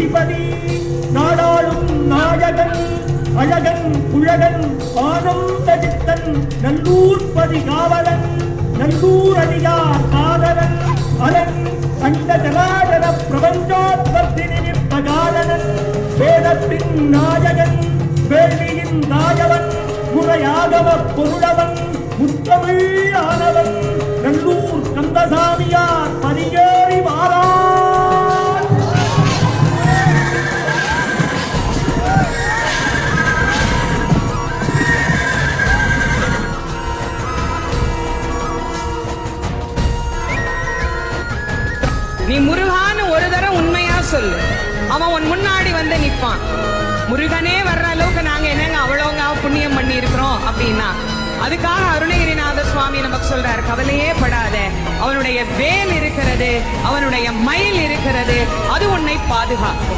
அதிபதி நாடாளும் நாயகன் அழகன் புழகன் ஆனந்த சித்தன் நல்லூர் பதிகாவலன் நல்லூர் அடியார் காதலன் அலன் அண்ட ஜலாடன பிரபஞ்சோத்பத்தினி நிற்பகாலனன் வேதத்தின் நாயகன் வேள்வியின் நாயவன் முறையாகவ பொருளவன் முத்தமிழ் ஆனவன் நல்லூர் கந்தசாமியார் பதியேறி வாரான். நீ முருகான்னு ஒரு தரம் உண்மையா சொல்லு, அவன் உன் முன்னாடி வந்து நிற்பான். முருகனே வர்ற அளவுக்கு நாங்க என்னங்க அவ்வளோங்க புண்ணியம் பண்ணி இருக்கிறோம் அப்படின்னா அதுக்காக அருணகிரிநாத சுவாமி நமக்கு சொல்றாரு, கவலையே படாத, அவனுடைய வேல் இருக்கிறது, அவனுடைய மயில் இருக்கிறது, அது உன்னை பாதுகாக்கும்.